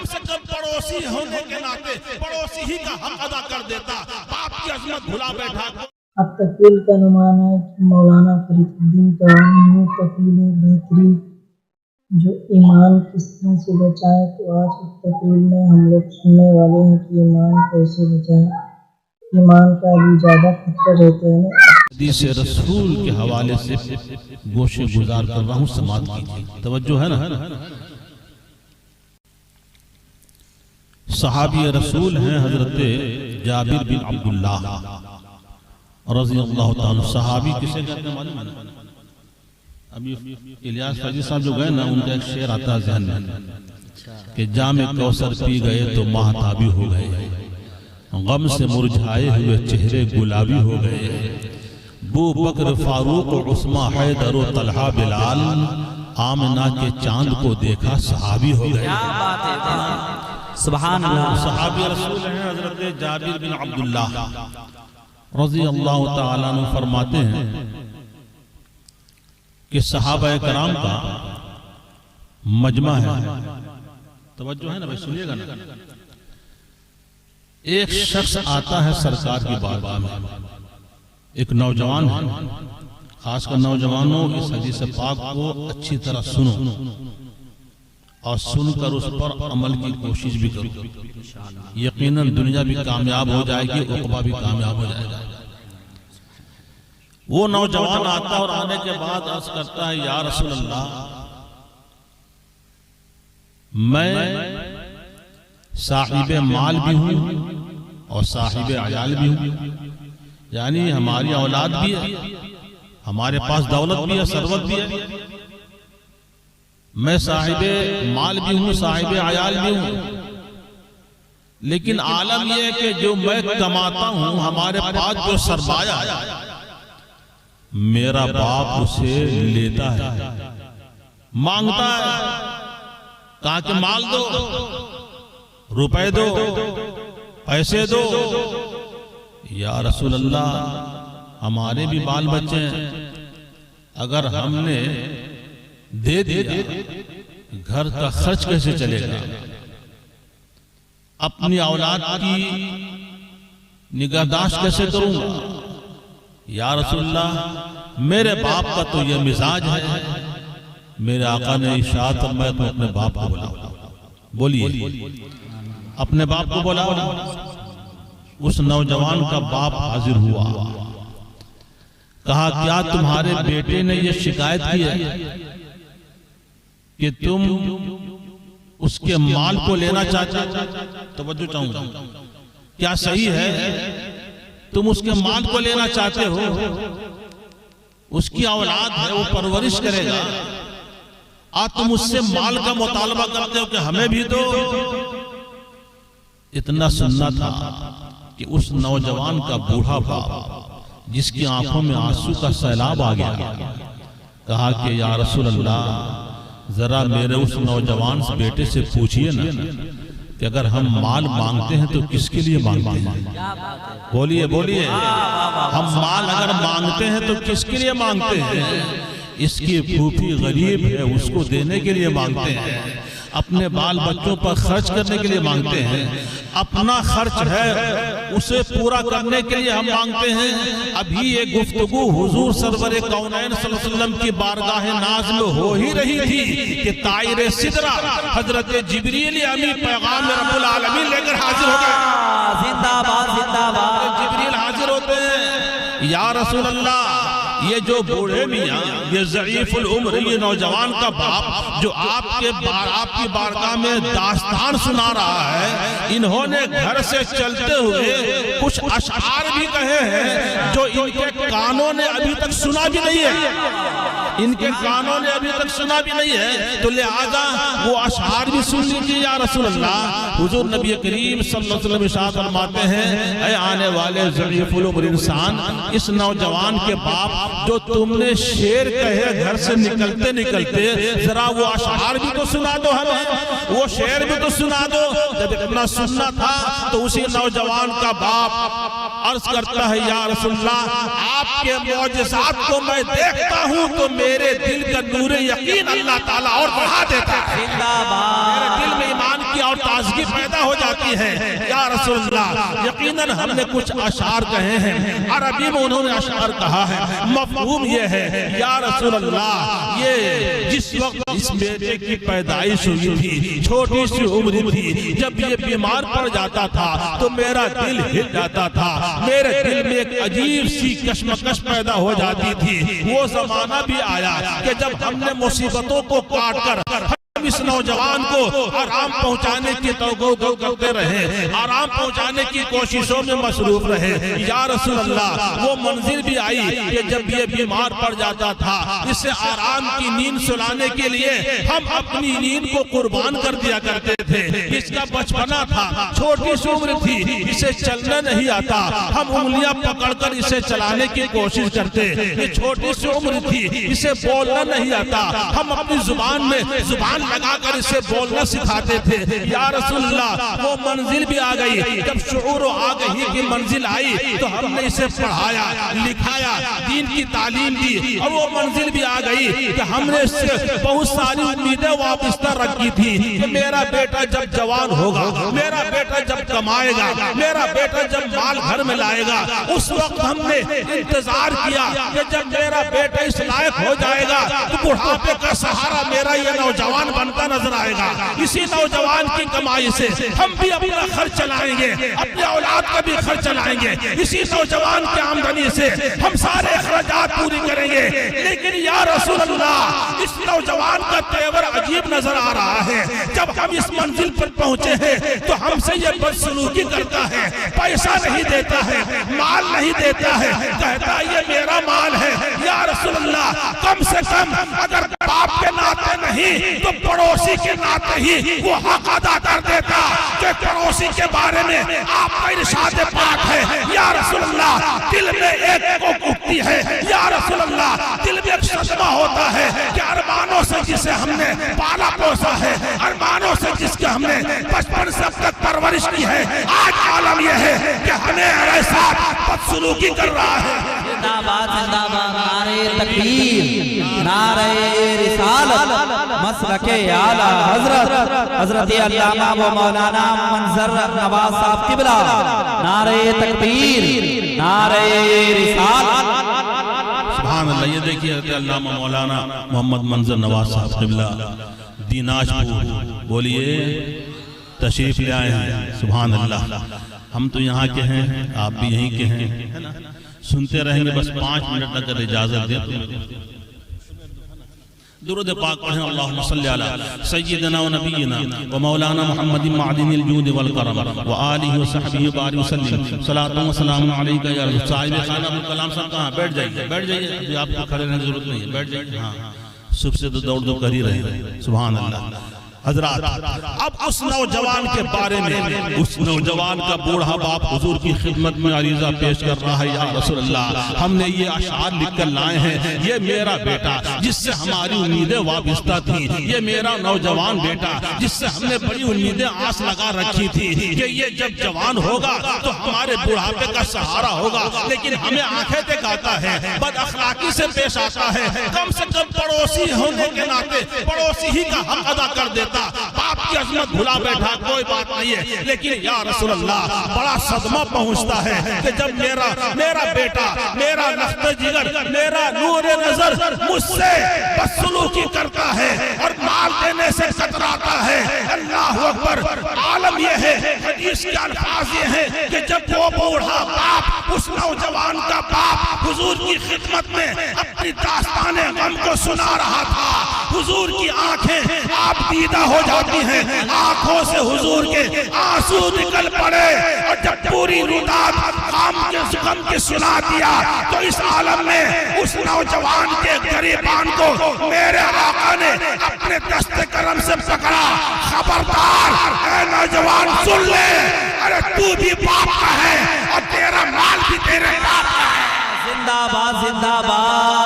کم سے کم پڑوسی ہونے کے ناطے پڑوسی ہی کا حق ادا کر دیتا، باپ کی عظمت بھلا بیٹھا۔ اب تکمیل کا عنوان ہے کہ مولانا فرید الدین کا نیو تکمیل بہترین جو ایمان کس طرح سے بچائیں۔ تو آج اس تکمیل میں ہم لوگ سننے والے ہیں کہ ایمان کیسے بچائیں۔ ایمان کا بھی زیادہ خطرہ رہتے ہیں۔ حدیث رسول کے حوالے سے گوشے گزار کر رہا ہوں، سماعت کیجیے، توجہ ہے نا۔ صحابی رسول ہیں حضرت جابر بن عبداللہ رضی اللہ تعالیٰ۔ صحابی کسے کہتے ہیں معلوم ہے؟ ابھی الیاس فیضی صاحب جو گئے نا، ان کا ایک شعر آتا ہے ذہن میں کہ جام کوثر پی گئے تو ماہتابی ہو گئے، غم سے مرجھائے ہوئے چہرے گلابی ہو گئے، بو بکر فاروق و عثمان حیدر و طلحہ بلال، آمنہ کے چاند کو دیکھا صحابی ہو گئے۔ سبحان اللہ۔ صحابی رسول ہیں حضرت جابر بن عبداللہ رضی اللہ تعالیٰ عنہ فرماتے ہیں کہ صحابہ کرام کا مجمع ہے، توجہ ہے نا بھائی، سنیے گا نا۔ ایک شخص آتا ہے سرکار کی بارگاہ میں، ایک نوجوان ہے، خاص کر نوجوانوں اس حدیث پاک کو اچھی طرح سنو اور سن کر اس پر عمل کی کوشش بھی کرو، یقیناً دنیا بھی کامیاب ہو جائے گی، عقبہ بھی کامیاب ہو جائے گا۔ وہ نوجوان آتا اور آنے کے بعد عرض کرتا ہے، یا رسول اللہ، میں صاحب مال بھی ہوں اور صاحب عیال بھی ہوں، یعنی ہماری اولاد بھی ہے، ہمارے پاس دولت بھی ہے، ثروت بھی ہے، میں صاحب مال بھی ہوں، صاحب عیال بھی ہوں، لیکن عالم یہ ہے کہ جو میں کماتا ہوں، ہمارے پاس جو سرمایہ ہے، میرا باپ اسے لیتا ہے، مانگتا ہے، کہا کہ مال دو، روپے دو، پیسے دو۔ یا رسول اللہ، ہمارے بھی بال بچے ہیں، اگر ہم نے دے دیا گھر کا خرچ کیسے چلے گا، اپنی اولاد کی نگہداشت کیسے کروں گا؟ یا رسول اللہ، میرے باپ کا تو یہ مزاج ہے۔ میرے آقا نے ارشاد فرمایا، تو اپنے باپ کو بلاؤ۔ بولیے، اپنے باپ کو بلاؤ۔ اس نوجوان کا باپ حاضر ہوا، کہا کیا تمہارے بیٹے نے یہ شکایت کی ہے کہ تم اس کے مال کو لینا چاہتے ہو؟ توجہ چاہوں گا، کیا صحیح ہے تم اس کے مال کو لینا چاہتے ہو؟ اس کی اولاد ہے، وہ پرورش کرے گا، آج تم اس سے مال کا مطالبہ کرتے ہو کہ ہمیں بھی دو۔ اتنا سننا تھا کہ اس نوجوان کا بوڑھا باپ، جس کی آنکھوں میں آنسو کا سیلاب آ گیا، کہا کہ یا رسول اللہ، ذرا میرے اس نوجوان سے بیٹے سے پوچھئے نا کہ اگر ہم مال مانگتے ہیں تو کس کے لیے مانگتے ہیں؟ بولیے بولیے، ہم مال اگر مانگتے ہیں تو کس کے لیے مانگتے ہیں؟ اس کی پھوپھی غریب ہے، اس کو دینے کے لیے مانگتے ہیں، اپنے بال بچوں پر خرچ کرنے کے لیے مانگتے ہیں، اپنا خرچ ہے اسے پورا کرنے کے لیے ہم مانگتے ہیں۔ ابھی یہ گفتگو حضور سرور کونین صلی اللہ علیہ وسلم کی بارگاہ ناز میں ہو ہی رہی تھی کہ طائر سدرہ حضرت جبریل امی پیغام رب العالمین لے کر حاضر ہو گئے۔ زندہ باد، زندہ باد۔ جبریل حاضر ہوتے ہیں، یا رسول اللہ، یہ جو بوڑھے میاں، یہ ضعیف العمر، یہ نوجوان کا باپ جو آپ کی بارگاہ میں داستان سنا رہا ہے، انہوں نے گھر سے چلتے ہوئے کچھ اشعار بھی کہے ہیں جو ان کے کانوں نے ابھی تک سنا بھی نہیں ہے، ان کے کانوں نے ابھی تک سنا بھی نہیں ہے، تو لہذا وہ اشعار بھی سن لیجیے یا رسول اللہ۔ حضور نبی کریم صلی اللہ علیہ وسلم ارشاد فرماتے ہیں، اے آنے والے ضعیف العمر انسان، اس نوجوان کے باپ جو تم نے شعر کہے گھر سے نکلتے نکلتے، ذرا وہ اشعار بھی تو سنا دو ہمیں، وہ شعر بھی تو سنا دو۔ جب اتنا سننا تھا تو اسی نوجوان کا باپ عرض کرتا ہے، یا رسول اللہ، آپ کے معجزات کو میں دیکھتا ہوں تو میرے دل کا نور یقین اللہ تعالیٰ اور بڑھا دیتا ہے، میرے دل میں ایمان کی اور تازگی پیدا ہو جاتی ہے۔ یا رسول اللہ یقیناً ہم نے کچھ اشعار کہے ہیں، عربی میں انہوں نے اشعار کہا ہے، مفہوم یہ ہے یا رسول اللہ یہ جس وقت اس بیٹے کی پیدائش ہوئی تھی، چھوٹی سی عمر تھی، جب یہ بیمار پڑ جاتا تھا تو میرا دل ہل جاتا تھا، میرے دل میں ایک عجیب سی کشمکش پیدا ہو جاتی تھی۔ وہ زمانہ بھی آیا کہ جب ہم نے مصیبتوں کو کاٹ کر اس نوجوان کو آرام پہنچانے کی توقع کرتے رہے، آرام پہنچانے کی کوششوں میں مصروف رہے۔ یا رسول اللہ وہ منزل بھی آئی کہ جب یہ بیمار پڑ جاتا تھا، اسے آرام کی نیند سلانے کے لیے ہم اپنی نیند کو قربان کر دیا کرتے تھے۔ اس کا بچپنا تھا، چھوٹی سی عمر تھی، اسے چلنا نہیں آتا، ہم انگلیاں پکڑ کر اسے چلانے کی کوشش کرتے۔ یہ چھوٹی سی عمر تھی، اسے بولنا نہیں آتا، ہم اپنی زبان میں زبان لگا کر اسے بولنا سکھاتے تھے۔ یا رسول اللہ وہ منزل بھی آ گئی، جب شعور و آگہی کی منزل آئی تو ہم نے اسے پڑھایا، لکھایا، دین کی تعلیم دی، اور وہ منزل بھی آ گئی کہ ہم نے اس سے بہت ساری امیدیں وابستہ رکھی تھی کہ میرا بیٹا جب جوان ہوگا، میرا بیٹا جب کمائے گا، میرا بیٹا جب مال گھر میں لائے گا، اس وقت ہم نے انتظار کیا کہ جب میرا بیٹا اس لائق ہو جائے گا تو بڑھاپے کا سہارا میرا یہ نوجوان بنتا نظر آئے گا۔ اسی نوجوان کی کمائی سے ہم بھی اپنا خرچ چلائیں گے، اپنے اولاد کا بھی خرچ چلائیں گے، اسی نوجوان کی آمدنی سے ہم سارے اخراجات پوری کریں گے۔ لیکن یا رسول اللہ اس نوجوان کا تیور عجیب نظر آ رہا ہے۔ جب ہم اس منزل پر پہنچے ہیں تو ہم سے یہ بدسلوکی کرتا ہے، پیسہ نہیں دیتا ہے، مال نہیں دیتا ہے، کہتا ہے یہ میرا مال ہے۔ یا رسول اللہ کم سے کم اگر باپ کے ناطے نہیں تو پڑوسی کے ناطے ہی وہ حق ادا کر دیتا کہ پڑوسی کے بارے میں آپ کا ارشاد پاک ہے۔ یا رسول اللہ دل میں ایک کو اٹھتی ہے، یا رسول اللہ دل میں ایک صدمہ ہوتا ہے کہ ارمانوں سے جسے ہم نے پالا پوسا ہے، ارمانوں سے جس کے ہم نے بچپن سے اب تک پرورش کی ہے، آج عالم یہ ہے کہ ہمیں ایسا بدسلوکی کر رہا ہے۔ زندہ باد زندہ باد، نعرہ تکبیر، نعرہ رسالت، مسلک اعلیٰ حضرت علامہ و مولانا منظر نواز صاحب قبلہ، نعرہ تکبیر، نعرہ رسالت۔ سبحان اللہ۔ یہ دیکھیے حضرت علامہ مولانا محمد منظر نواز صاحب قبلہ دیناج پور، بولیے تشریف لے آئے ہیں۔ سبحان اللہ۔ ہم تو یہاں کے ہیں، آپ بھی یہیں کے ہیں، سنتے رہیں گے، بس 5 منٹ اگر اجازت دیں تو درود پاک پڑھیں۔ اللہم صلی علی سیدنا و نبینا و مولانا محمد معدن الجود والکرم و آلہ و صحبہ بارک وسلم، صلاۃ و سلام علیکہ یا رسول۔ صاحب خانہ ابوالکلام صاحب کہاں؟ بیٹھ جائیے، بیٹھ جائیے، ابھی آپ کو کھڑے رہنے کی ضرورت نہیں ہے، بیٹھ جائیے۔ ہاں صبح سے تو دوڑ دو کر ہی رہے۔ سبحان اللہ۔ حضرات اب اس نوجوان کے بارے میں، اس نوجوان کا بوڑھا باپ حضور کی خدمت میں عریضہ پیش کر رہا ہے۔ یا رسول اللہ ہم نے یہ اشعار لکھ کر لائے ہیں، یہ میرا بیٹا جس سے ہماری امیدیں وابستہ تھیں، یہ میرا نوجوان بیٹا جس سے ہم نے بڑی امیدیں آس لگا رکھی تھی کہ یہ جب جوان ہوگا تو ہمارے بڑھاپے کا سہارا ہوگا، لیکن ہمیں آنکھیں دکھاتا ہے، بد اخلاقی سے پیش آتا ہے، کم سے کم پڑوسی ہونے کے ناطے پڑوسی ہی کا حق ادا کر دیتا، باپ کی عظمت بھلا بیٹھا، کوئی بات نہیں ہے۔ لیکن یا رسول اللہ بڑا صدمہ پہنچتا ہے کہ جب میرا بیٹا، میرا لخت جگر، میرا نور نظر مجھ سے بدسلوکی کرتا ہے اور مال دینے سے کتراتا ہے۔ اللہ اکبر۔ عالم یہ ہے، حدیث کے الفاظ یہ ہیں کہ جب وہ بوڑھا باپ اس نوجوان کا باپ حضور کی خدمت میں اپنی داستان غم کو سنا رہا تھا، حضور کی آنکھیں آپ دیدہ ہو جاتی ہیں، آنکھوں سے حضور کے آنسو نکل پڑے، اور جب پوری روداد غم کے سنا دیا تو اس عالم میں اس نوجوان کے غریبان کو میرے آقا نے اپنے دست کرم سے پکڑا۔ خبردار اے نوجوان سن لے، ارے تو بھی باپ کا ہے اور تیرا مال بھی تیرے باپ کا ہے۔ زندہ باد زندہ باد۔